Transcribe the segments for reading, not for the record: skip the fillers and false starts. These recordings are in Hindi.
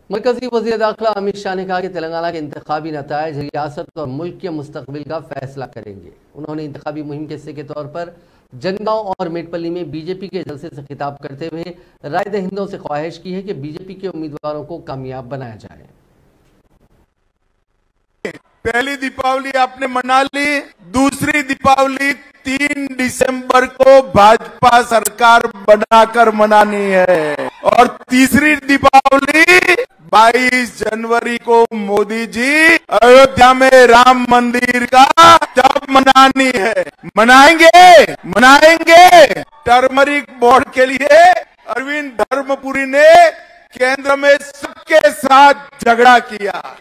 मरकजी वज़ीर दाखिला अमित शाह ने कहा कि तेलंगाना के इंतखाबी नताइज रियासत और मुल्क के मुस्तकबिल का फैसला करेंगे। उन्होंने इंतखाबी मुहिम के हिस्से के तौर पर जनगांव और मेटपल्ली में बीजेपी के जलसे से खिताब करते हुए राय दहिंदों से ख्वाहिश की है कि बीजेपी के उम्मीदवारों को कामयाब बनाया जाए। पहली दीपावली आपने मना ली, दूसरी दीपावली 3 दिसंबर को भाजपा सरकार बनाकर मनानी है और तीसरी दीपावली 22 जनवरी को मोदी जी अयोध्या में राम मंदिर का तब मनानी है। मनाएंगे। टर्मरिक बोर्ड के लिए अरविंद धर्मपुरी ने केंद्र में सबके साथ झगड़ा किया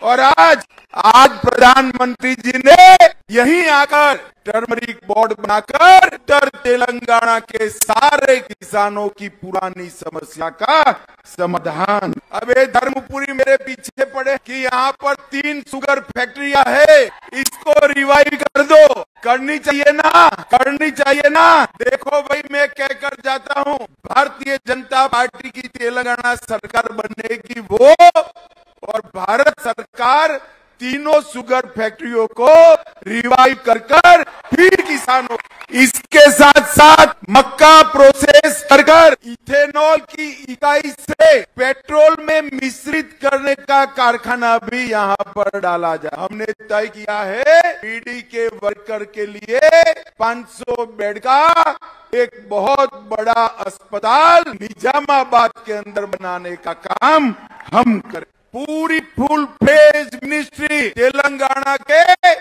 और आज प्रधानमंत्री जी ने यहीं आकर टर्मरिक बोर्ड बनाकर उत्तर तेलंगाना के सारे किसानों की पुरानी समस्या का समाधान। अब ये धर्मपुरी मेरे पीछे पड़े कि यहाँ पर 3 शुगर फैक्ट्रियां है, इसको रिवाइव कर दो। करनी चाहिए ना। देखो भाई, मैं कहकर जाता हूँ, भारतीय जनता पार्टी की तेलंगाना सरकार बनेगी वो, और भारत सरकार तीनों शुगर फैक्ट्रियों को रिवाइव कर फिर किसानों, इसके साथ साथ मक्का प्रोसेस कर इथेनॉल की इकाई से पेट्रोल में मिश्रित करने का कारखाना भी यहाँ पर डाला जाए। हमने तय किया है पीडी के वर्कर के लिए 500 बेड का एक बहुत बड़ा अस्पताल निजामाबाद के अंदर बनाने का काम हम करें। पूरी फुल फेज मिनिस्ट्री तेलंगाना के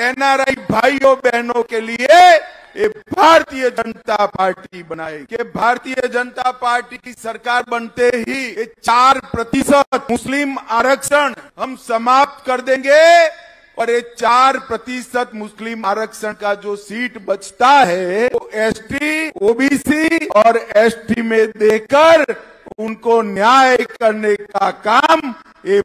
एनआरआई भाइयों बहनों के लिए ये भारतीय जनता पार्टी बनाए कि भारतीय जनता पार्टी की सरकार बनते ही ये 4% मुस्लिम आरक्षण हम समाप्त कर देंगे और ये 4% मुस्लिम आरक्षण का जो सीट बचता है वो एसटी, ओबीसी और एसटी में देकर उनको न्याय करने का काम ये